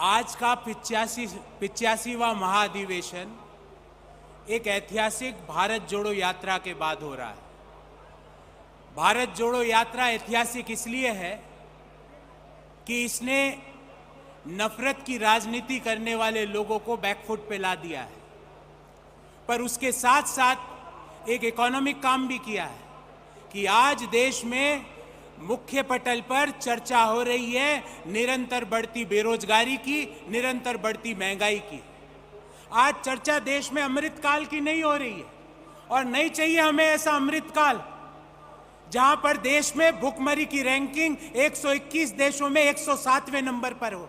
आज का 85वां महाधिवेशन एक ऐतिहासिक भारत जोड़ो यात्रा के बाद हो रहा है। भारत जोड़ो यात्रा ऐतिहासिक इसलिए है कि इसने नफरत की राजनीति करने वाले लोगों को बैकफुट पे ला दिया है, पर उसके साथ साथ एक इकोनॉमिक काम भी किया है कि आज देश में मुख्य पटल पर चर्चा हो रही है निरंतर बढ़ती बेरोजगारी की, निरंतर बढ़ती महंगाई की। आज चर्चा देश में अमृतकाल की नहीं हो रही है और नहीं चाहिए हमें ऐसा अमृतकाल जहां पर देश में भुखमरी की रैंकिंग 121 देशों में 107वें नंबर पर हो।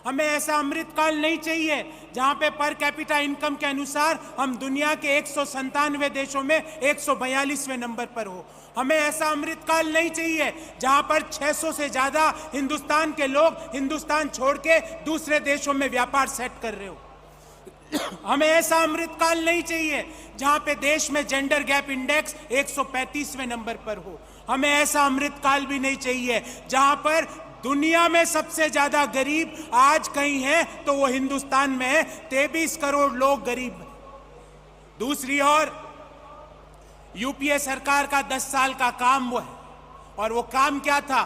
हमें ऐसा अमृतकाल नहीं चाहिए जहां पे पर कैपिटा इनकम के अनुसार हम दुनिया के 197 देशों में 142वें नंबर पर हो। हमें ऐसा अमृतकाल नहीं चाहिए जहां पर 600 से ज्यादा हिंदुस्तान के लोग हिंदुस्तान छोड़ के दूसरे देशों में व्यापार सेट कर रहे हो। हमें ऐसा अमृतकाल नहीं चाहिए जहां पे देश में जेंडर गैप इंडेक्स 135वें नंबर पर हो। हमें ऐसा अमृतकाल भी नहीं चाहिए जहां पर दुनिया में सबसे ज्यादा गरीब आज कहीं है तो वो हिंदुस्तान में है, 23 करोड़ लोग गरीब हैं। दूसरी ओर यूपीए सरकार का 10 साल का काम वो है, और वो काम क्या था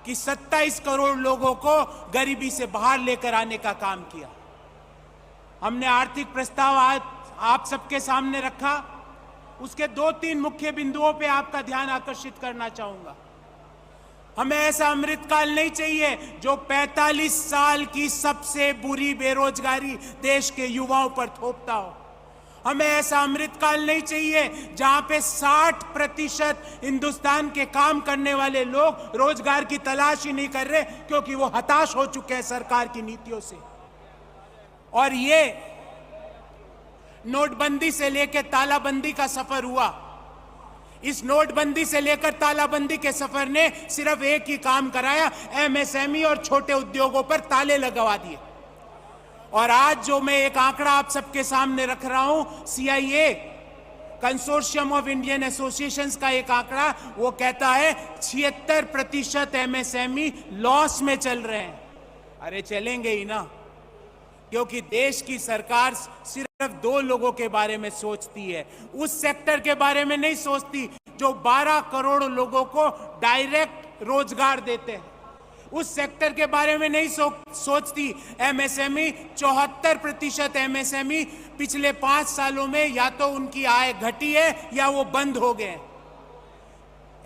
कि 27 करोड़ लोगों को गरीबी से बाहर लेकर आने का काम किया। हमने आर्थिक प्रस्ताव आज आप सबके सामने रखा, उसके 2-3 मुख्य बिंदुओं पे आपका ध्यान आकर्षित करना चाहूंगा। हमें ऐसा अमृतकाल नहीं चाहिए जो 45 साल की सबसे बुरी बेरोजगारी देश के युवाओं पर थोपता हो। हमें ऐसा अमृतकाल नहीं चाहिए जहां पे 60% हिंदुस्तान के काम करने वाले लोग रोजगार की तलाश ही नहीं कर रहे क्योंकि वो हताश हो चुके हैं सरकार की नीतियों से। और ये नोटबंदी से लेकर तालाबंदी का सफर हुआ, इस नोटबंदी से लेकर तालाबंदी के सफर ने सिर्फ एक ही काम कराया, एमएसएमई और छोटे उद्योगों पर ताले लगवा दिए। और आज जो मैं एक आंकड़ा आप सबके सामने रख रहा हूं, CIA consortium of Indian associations का एक आंकड़ा, वो कहता है 76% एमएसएमई लॉस में चल रहे हैं। अरे चलेंगे ही ना, क्योंकि देश की सरकार सिर्फ 2 लोगों के बारे में सोचती है, उस सेक्टर के बारे में नहीं सोचती जो 12 करोड़ लोगों को डायरेक्ट रोजगार देते हैं। उस सेक्टर के बारे में नहीं सोचती। एमएसएमई 74% एमएसएमई पिछले 5 सालों में या तो उनकी आय घटी है या वो बंद हो गए।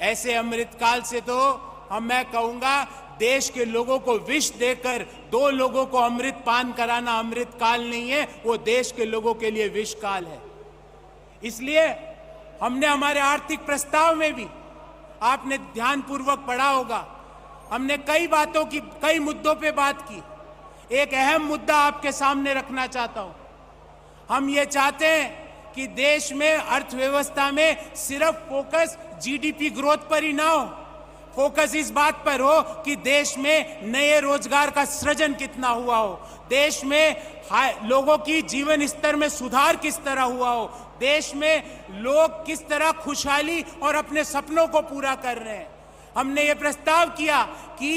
ऐसे अमृतकाल से तो मैं कहूंगा देश के लोगों को विष देकर 2 लोगों को अमृत पान कराना अमृतकाल नहीं है, वो देश के लोगों के लिए विष काल है। इसलिए हमने हमारे आर्थिक प्रस्ताव में भी, आपने ध्यानपूर्वक पढ़ा होगा, हमने कई मुद्दों पे बात की। एक अहम मुद्दा आपके सामने रखना चाहता हूं। हम ये चाहते हैं कि देश में अर्थव्यवस्था में सिर्फ फोकस जीडीपी ग्रोथ पर ही ना हो, फोकस इस बात पर हो कि देश में नए रोजगार का सृजन कितना हुआ हो, देश में लोगों की जीवन स्तर में सुधार किस तरह हुआ हो, देश में लोग किस तरह खुशहाली और अपने सपनों को पूरा कर रहे हैं। हमने ये प्रस्ताव किया कि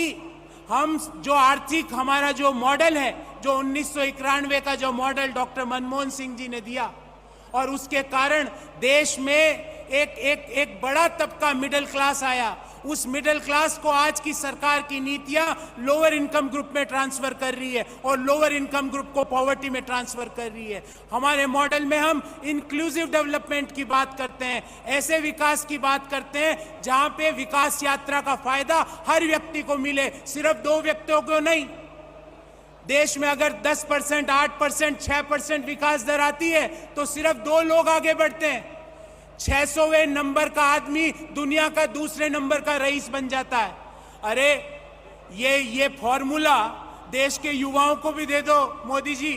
हम जो आर्थिक हमारा जो मॉडल है, जो 1991 का जो मॉडल डॉक्टर मनमोहन सिंह जी ने दिया, और उसके कारण देश में एक बड़ा तबका मिडिल क्लास आया। उस मिडिल क्लास को आज की सरकार की नीतियां लोअर इनकम ग्रुप में ट्रांसफर कर रही है और लोअर इनकम ग्रुप को पॉवर्टी में ट्रांसफर कर रही है। हमारे मॉडल में हम इंक्लूसिव डेवलपमेंट की बात करते हैं, ऐसे विकास की बात करते हैं जहां पे विकास यात्रा का फायदा हर व्यक्ति को मिले, सिर्फ 2 व्यक्तियों को नहीं। देश में अगर 10%, 8%, 6% विकास दर आती है तो सिर्फ 2 लोग आगे बढ़ते हैं। 600वें नंबर का आदमी दुनिया का दूसरे नंबर का रईस बन जाता है। अरे ये फॉर्मूला देश के युवाओं को भी दे दो मोदी जी,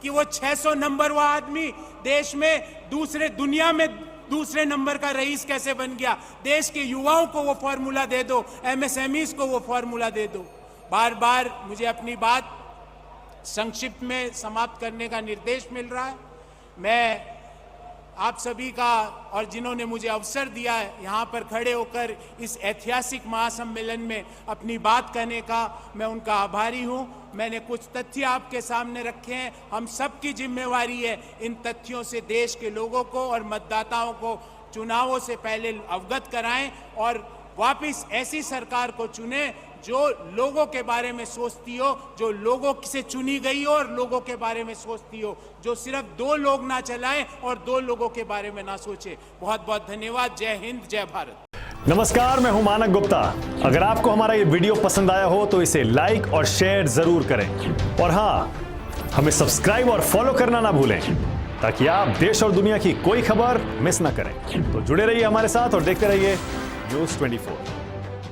कि वो 600 नंबर वाला आदमी देश में दुनिया में दूसरे नंबर का रईस कैसे बन गया। देश के युवाओं को वो फॉर्मूला दे दो, एमएसएमईज को वो फॉर्मूला दे दो। बार बार मुझे अपनी बात संक्षिप्त में समाप्त करने का निर्देश मिल रहा है। मैं आप सभी का और जिन्होंने मुझे अवसर दिया है यहाँ पर खड़े होकर इस ऐतिहासिक महासम्मेलन में अपनी बात कहने का, मैं उनका आभारी हूँ। मैंने कुछ तथ्य आपके सामने रखे हैं। हम सबकी जिम्मेवारी है इन तथ्यों से देश के लोगों को और मतदाताओं को चुनावों से पहले अवगत कराएं और वापस ऐसी सरकार को चुनें जो लोगों के बारे में सोचती हो, जो लोगों से चुनी गई हो और लोगों के बारे में सोचती हो, जो सिर्फ 2 लोग ना चलाएं और 2 लोगों के बारे में ना सोचे। बहुत बहुत धन्यवाद। जय हिंद, जय भारत। नमस्कार, मैं हूं मानक गुप्ता। अगर आपको हमारा ये वीडियो पसंद आया हो तो इसे लाइक और शेयर जरूर करें और हाँ, हमें सब्सक्राइब और फॉलो करना ना भूलें ताकि आप देश और दुनिया की कोई खबर मिस ना करें। तो जुड़े रहिए हमारे साथ और देखते रहिए न्यूज़ 24।